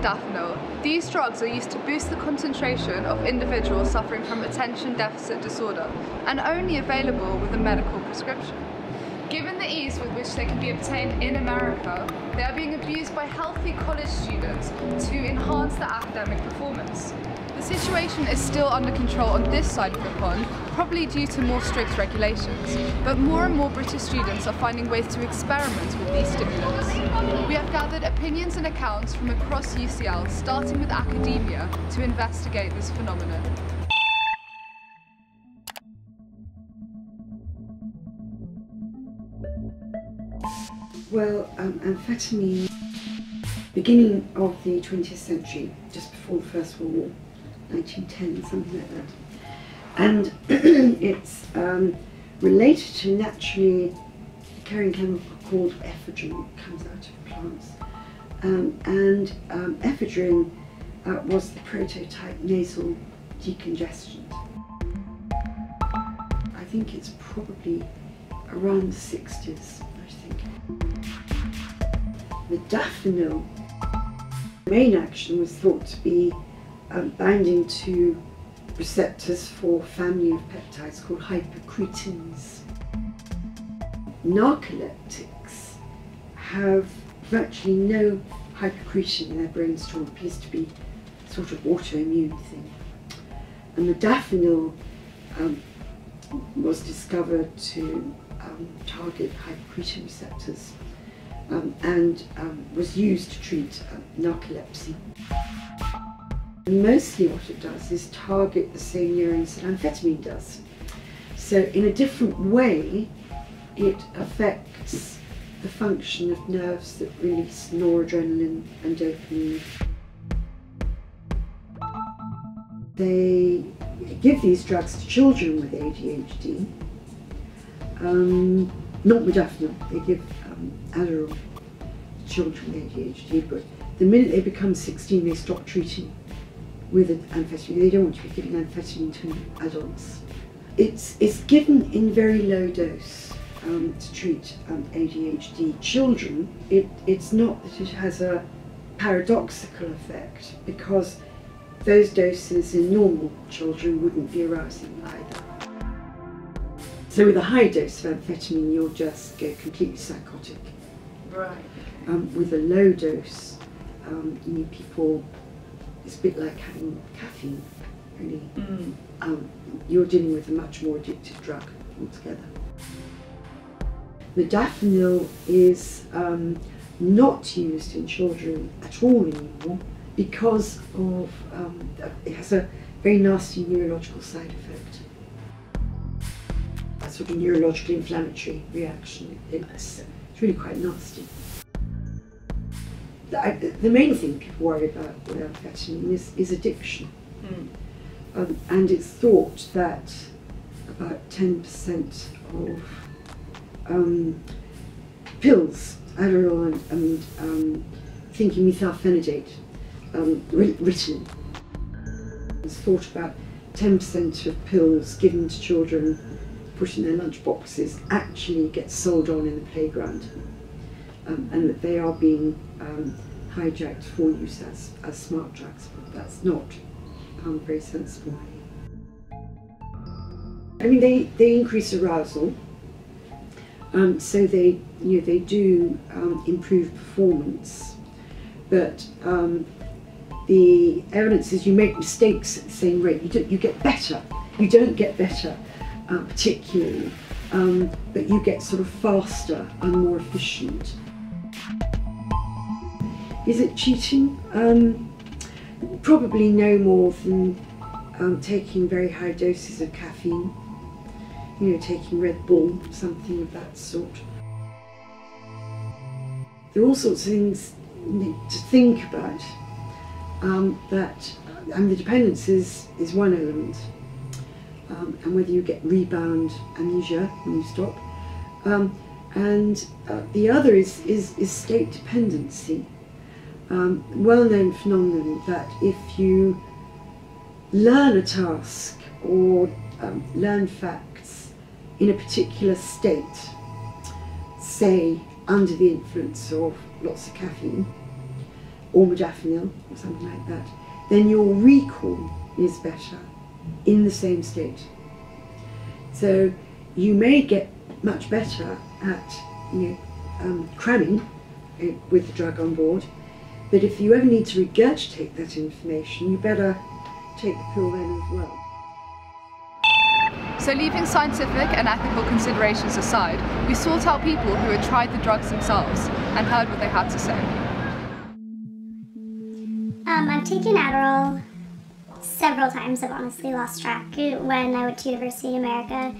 modafinil. These drugs are used to boost the concentration of individuals suffering from attention deficit disorder and only available with a medical prescription. Given the ease with which they can be obtained in America, they are being abused by healthy college students to enhance their academic performance. The situation is still under control on this side of the pond, probably due to more strict regulations, but more and more British students are finding ways to experiment with these stimulants. We have gathered opinions and accounts from across UCL, starting with academia, to investigate this phenomenon. Well, amphetamine, beginning of the 20th century, just before the First World War, 1910, something like that. And it's related to naturally occurring chemical called ephedrine, it comes out of plants. Ephedrine was the prototype nasal decongestant. I think it's probably around the 60s, I think. Modafinil, the main action was thought to be binding to receptors for a family of peptides called hypocretins. Narcoleptics have virtually no hypocretin in their brains at all. It appears to be a sort of autoimmune thing. And modafinil was discovered to target hypocretin receptors and was used to treat narcolepsy. Mostly what it does is target the same neurons that amphetamine does. So in a different way, it affects the function of nerves that release noradrenaline and dopamine. They give these drugs to children with ADHD, not modafinil, they give Adderall to children with ADHD, but the minute they become 16 they stop treating with amphetamine. They don't want to be giving amphetamine to adults. It's given in very low dose to treat ADHD. Children, it's not that it has a paradoxical effect, because those doses in normal children wouldn't be arousing either. So with a high dose of amphetamine, you'll just go completely psychotic. Right. With a low dose, people, it's a bit like having caffeine, really. You're dealing with a much more addictive drug altogether. Modafinil is not used in children at all anymore because of it has a very nasty neurological side effect. A sort of neurological inflammatory reaction. It's really quite nasty. The main thing people worry about with amphetamine is addiction. And it's thought that about 10% of pills, Adderall and thinking methylphenidate, Ritalin. It's thought about 10% of pills given to children, put in their lunch boxes, actually get sold on in the playground, and that they are being hijacked for use as smart drugs, but that's not very sensible. I mean, they increase arousal, so they do improve performance, but the evidence is you make mistakes at the same rate. You get better. You don't get better particularly, but you get sort of faster and more efficient. Is it cheating? Probably no more than taking very high doses of caffeine, taking Red Bull, something of that sort. There are all sorts of things to think about, the dependence is one element, and whether you get rebound amnesia when you stop, and the other is state dependency. Well-known phenomenon that if you learn a task or learn facts in a particular state, say under the influence of lots of caffeine, or modafinil or something like that, then your recall is better in the same state. So you may get much better at cramming with the drug on board, but if you ever need to regurgitate that information, you better take the pill then as well. So leaving scientific and ethical considerations aside, we sought out people who had tried the drugs themselves and heard what they had to say. I've taken Adderall several times. I've honestly lost track when I went to University in America,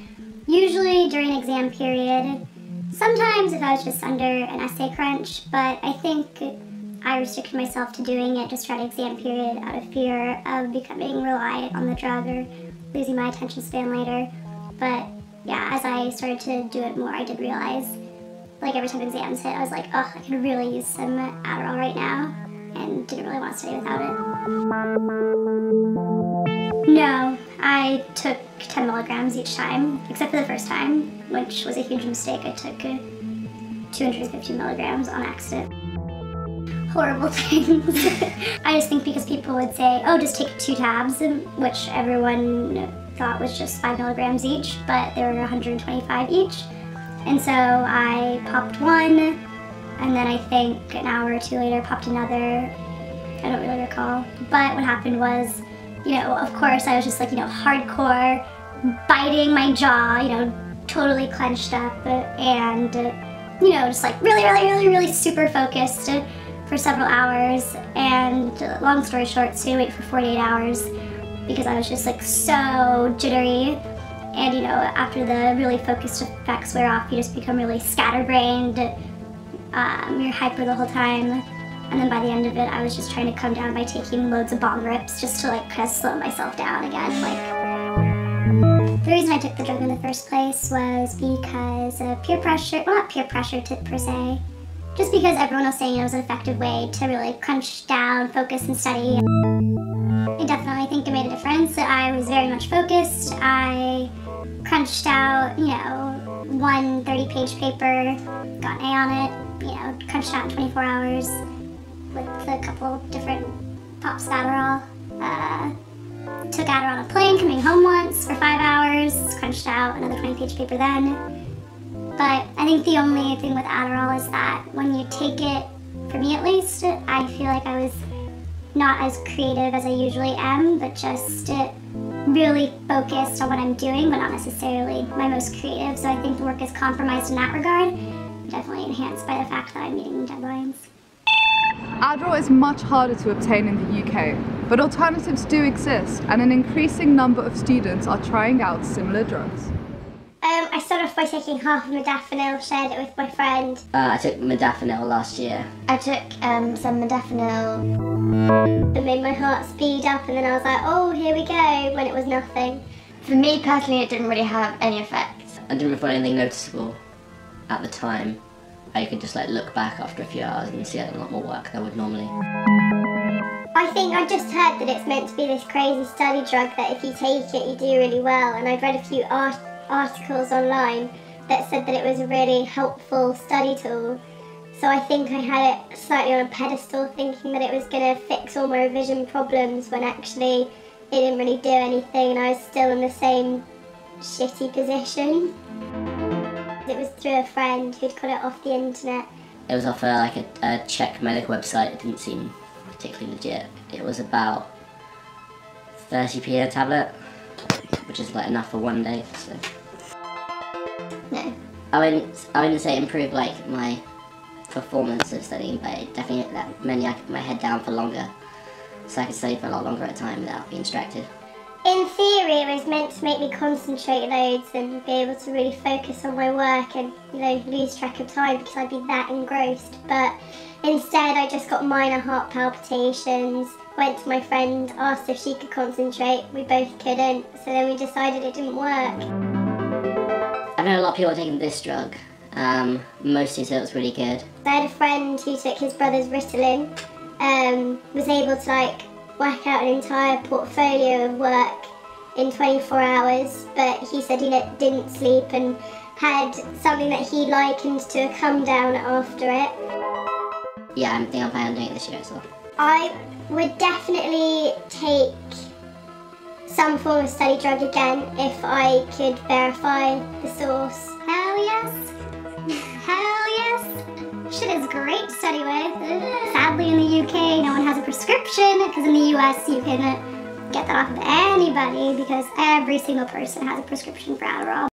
usually during exam period. Sometimes if I was just under an essay crunch, but I think I restricted myself to doing it just throughout exam period out of fear of becoming reliant on the drug or losing my attention span later. But yeah, as I started to do it more, I did realize, like every time exams hit, I was like, oh, I could really use some Adderall right now, and didn't really want to study without it. No, I took 10 milligrams each time, except for the first time, which was a huge mistake. I took 250 milligrams on accident. Horrible things. I just think because people would say, oh, just take 2 tabs, which everyone thought was just 5 milligrams each, but there were 125 each. And so I popped one, and then I think an hour or 2 later popped another. I don't really recall. But what happened was, of course I was just like, hardcore biting my jaw, totally clenched up, and, just like really super focused for several hours. And long story short, stayed awake for 48 hours because I was just like so jittery. And after the really focused effects wear off, you just become really scatterbrained. You're hyper the whole time. And then by the end of it, I was just trying to come down by taking loads of bong rips just to kind of slow myself down again. The reason I took the drug in the first place was because of peer pressure, well, not peer pressure per se, just because everyone was saying it was an effective way to really crunch down, focus, and study. I definitely think it made a difference. I was very much focused. I crunched out, one 30-page paper, got an A on it, crunched out in 24 hours with a couple different pops of Adderall. Took Adderall on a plane, coming home once for 5 hours, crunched out another 20-page paper then. But I think the only thing with Adderall is that when you take it, for me at least, I feel like I was not as creative as I usually am, but just really focused on what I'm doing, but not necessarily my most creative. So I think the work is compromised in that regard, definitely enhanced by the fact that I'm meeting deadlines. Adderall is much harder to obtain in the UK, but alternatives do exist, and an increasing number of students are trying out similar drugs. I started off by taking half of modafinil, shared it with my friend. I took modafinil last year. I took some modafinil. It made my heart speed up, and then I was like, oh, here we go, when it was nothing. For me personally, it didn't really have any effect. I didn't find anything noticeable at the time. I could just look back after a few hours and see a lot more work than I would normally. I think I just heard that it's meant to be this crazy study drug that if you take it, you do really well. And I'd read a few articles online that said that it was a really helpful study tool. So I think I had it slightly on a pedestal, thinking that it was going to fix all my revision problems, when actually it didn't really do anything and I was still in the same shitty position. It was through a friend who'd got it off the internet. It was off a Czech medical website. It didn't seem particularly legit. It was about 30p a tablet, which is enough for one day. So No. I wouldn't say it improved my performance of studying, but it definitely meant I could put my head down for longer, so I could study for a lot longer at a time without being distracted. In theory, it was meant to make me concentrate loads and be able to really focus on my work and, lose track of time because I'd be that engrossed. But instead, I just got minor heart palpitations, went to my friend, asked if she could concentrate. We both couldn't, so then we decided it didn't work. I know a lot of people are taking this drug. Mostly said it was really good. I had a friend who took his brother's Ritalin, was able to work out an entire portfolio of work in 24 hours, but he said he didn't sleep and had something that he likened to a come down after it. Yeah, I think I'm planning on doing it this year as well. I would definitely take some form of study drug again if I could verify the source. Hell yes. Hell yes. Shit is great to study with. Sadly in the UK no one has a prescription, because in the US you can get that off of anybody because every single person has a prescription for Adderall.